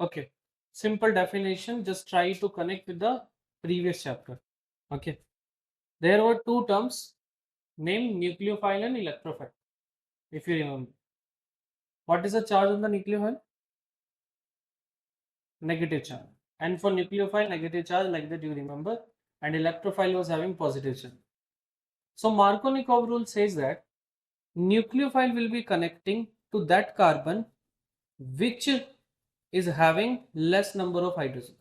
Okay, simple definition, just try to connect with the previous chapter. Okay, there were two terms named nucleophile and electrophile. If you remember, what is the charge on the nucleophile? Negative charge. And for nucleophile, negative charge, like that you remember, and electrophile was having positive charge. So Markovnikov rule says that nucleophile will be connecting to that carbon which is having less number of hydrogen.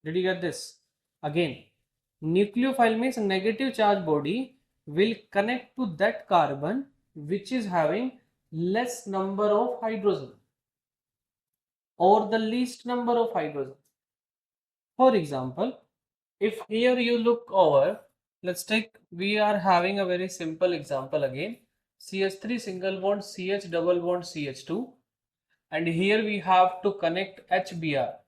Did you get this? Again, nucleophile means negative charge body will connect to that carbon which is having less number of hydrogen or the least number of hydrogen. For example, if here you look over, let's take, we are having a very simple example again, CH3 single bond CH double bond CH2, and here we have to connect HBr.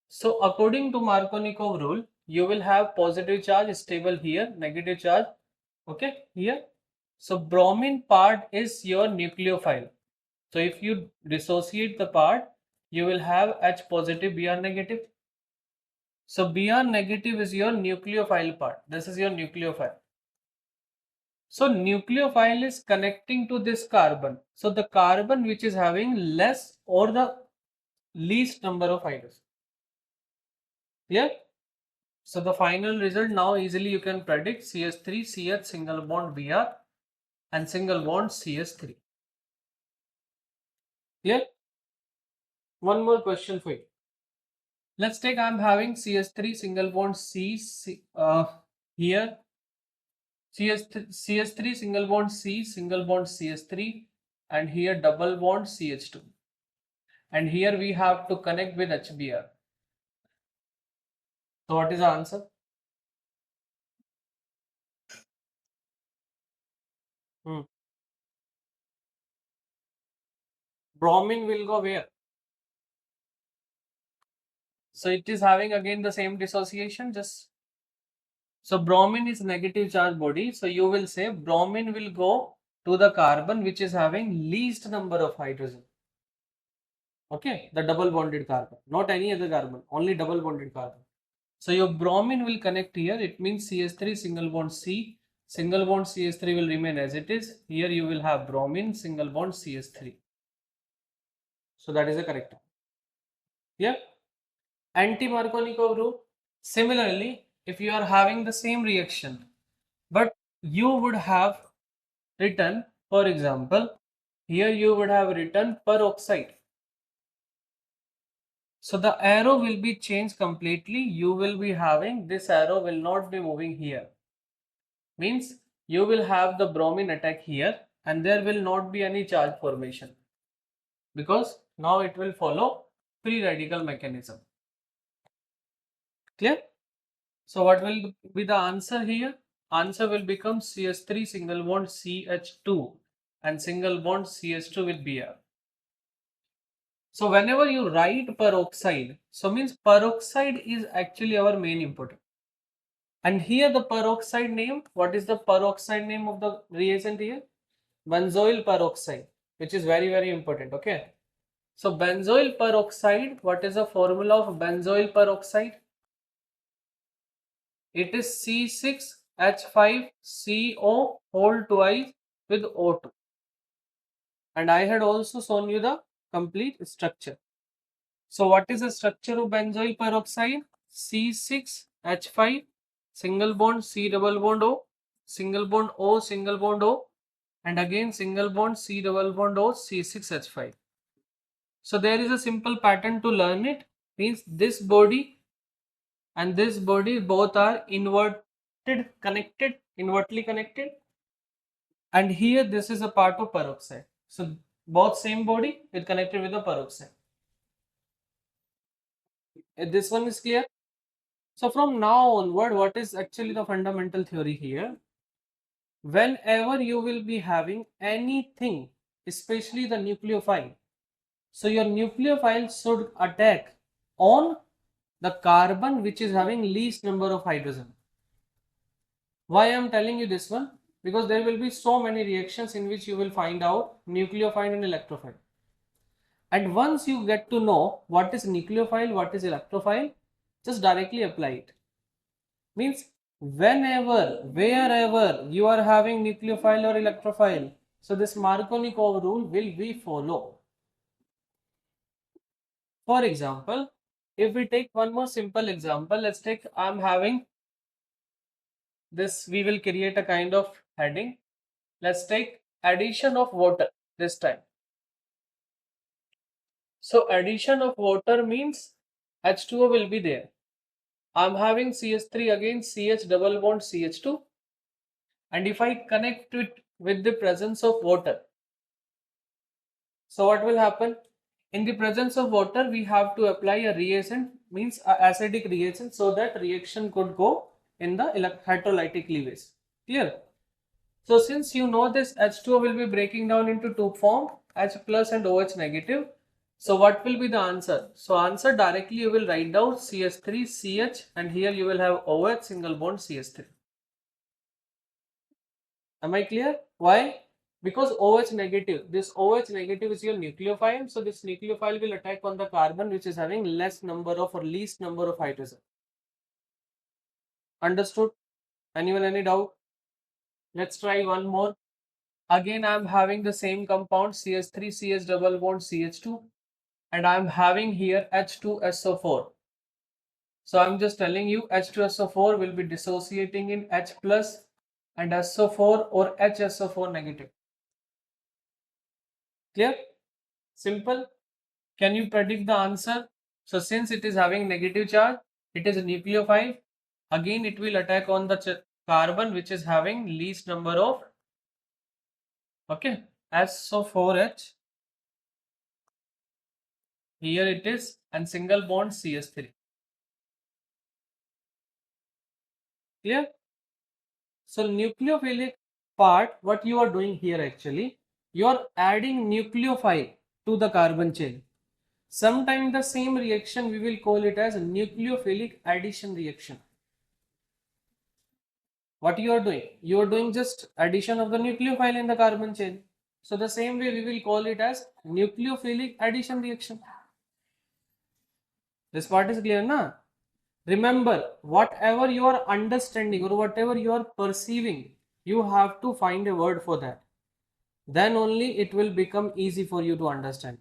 So according to Markovnikov rule, you will have positive charge stable here, negative charge, okay, here. So bromine part is your nucleophile. So if you dissociate the part, you will have H positive, Br negative. So Br negative is your nucleophile part. This is your nucleophile. So nucleophile is connecting to this carbon. So the carbon which is having less or the least number of hydrogens. Clear? So the final result now easily you can predict CH3, CH single bond Br and single bond CH3. Clear? One more question for you. Let's take, I'm having CH3 single bond here, CH3 single bond C single bond CH3, and here double bond CH2, and here we have to connect with HBr. So what is the answer? Bromine will go where? So it is having again the same dissociation, just so bromine is negative charge body, so you will say bromine will go to the carbon which is having least number of hydrogen. Okay, the double bonded carbon, not any other carbon, only double bonded carbon. So your bromine will connect here, it means CH3 single bond C, single bond CH3 will remain as it is. Here you will have bromine single bond CH3. So that is the correct one. Yeah. Anti-Markovnikov rule. Similarly, if you are having the same reaction, but you would have written, for example, here you would have written peroxide. So the arrow will be changed completely. You will be having, this arrow will not be moving here. Means you will have the bromine attack here and there will not be any charge formation, because now it will follow free radical mechanism. Clear? So what will be the answer here? Answer will become CH3 single bond CH2 and single bond CH2 will be Br. So whenever you write peroxide, so means peroxide is actually our main important. And here the peroxide name, what is the peroxide name of the reagent here? Benzoyl peroxide, which is very, very important. Okay. So benzoyl peroxide, what is the formula of benzoyl peroxide? It is C6H5CO whole twice with O2. And I had also shown you the complete structure. So what is the structure of benzoyl peroxide? C6H5 single bond C double bond O, single bond O, single bond O, and again single bond C double bond O, C6H5. So there is a simple pattern to learn it. Means this body and this body both are invertly connected, and here this is a part of peroxide. So both same body is connected with the peroxide. This one is clear. So from now onward, what is actually the fundamental theory here? Whenever you will be having anything, especially the nucleophile, so your nucleophile should attack on the carbon which is having least number of hydrogen. Why I am telling you this one? Because there will be so many reactions in which you will find out nucleophile and electrophile. And once you get to know what is nucleophile, what is electrophile, just directly apply it. Means whenever, wherever you are having nucleophile or electrophile, so this Markovnikov rule will be followed. For example, if we take one more simple example, let's take, I'm having this, we will create a kind of heading. Let's take addition of water this time. So addition of water means H2O will be there. I'm having CH3 again, CH double bond CH2. And if I connect it with the presence of water, so what will happen? In the presence of water, we have to apply a reagent, means a acidic reagent, so that reaction could go in the hydrolytic cleavage. Clear? So since you know this, H2O will be breaking down into two forms, H plus and OH negative. So what will be the answer? So answer directly you will write down CH3, CH, and here you will have OH single bond CH3. Am I clear? Why? Because OH negative, this OH negative is your nucleophile. So this nucleophile will attack on the carbon which is having less number of or least number of hydrogen. Understood? Anyone any doubt? Let's try one more. Again, I'm having the same compound CH3, CH double bond CH2, and I'm having here H2SO4. So I'm just telling you H2SO4 will be dissociating in H plus and SO4 or HSO4 negative. Clear? Simple. Can you predict the answer? So since it is having negative charge, it is a nucleophile. Again, it will attack on the carbon which is having least number of, okay, SO4H. Here it is, and single bond CH3. Clear? So nucleophilic part, what you are doing here actually, you are adding nucleophile to the carbon chain. Sometimes the same reaction we will call it as nucleophilic addition reaction. What you are doing? You are doing just addition of the nucleophile in the carbon chain. So the same way we will call it as nucleophilic addition reaction. This part is clear, na? Remember, whatever you are understanding or whatever you are perceiving, you have to find a word for that. Then only it will become easy for you to understand.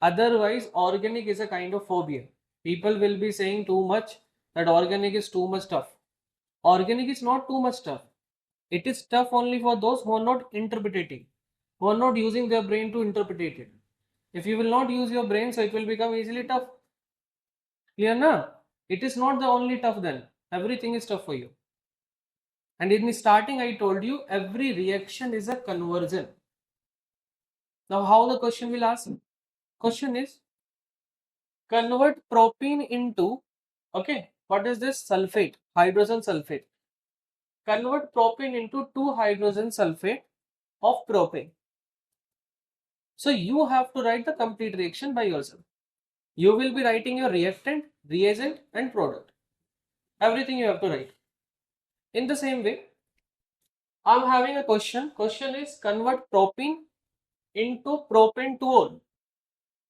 Otherwise, organic is a kind of phobia. People will be saying too much that organic is too much tough. Organic is not too much tough. It is tough only for those who are not interpreting, who are not using their brain to interpret it. If you will not use your brain, so it will become easily tough. Clear na? It is not the only tough then. Everything is tough for you. And in the starting, I told you every reaction is a conversion. Now, how the question will ask? Question is convert propene into, okay, what is this? Sulfate, hydrogen sulfate. Convert propane into 2 hydrogen sulfate of propane. So you have to write the complete reaction by yourself. You will be writing your reactant, reagent and product. Everything you have to write. In the same way, I'm having a question. Question is convert propene into propanetone.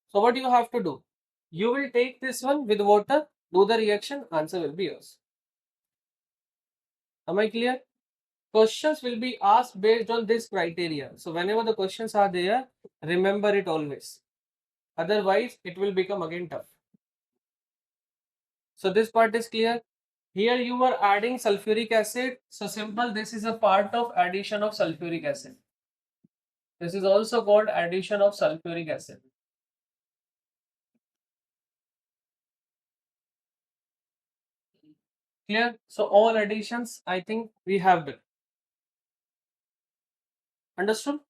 So what you have to do? You will take this one with water, do the reaction, answer will be yours. Am I clear? Questions will be asked based on this criteria. So whenever the questions are there, remember it always. Otherwise, it will become again tough. So this part is clear. Here you are adding sulfuric acid. So simple, this is a part of addition of sulfuric acid. This is also called addition of sulfuric acid. Clear? So all additions, I think we have done. Understood?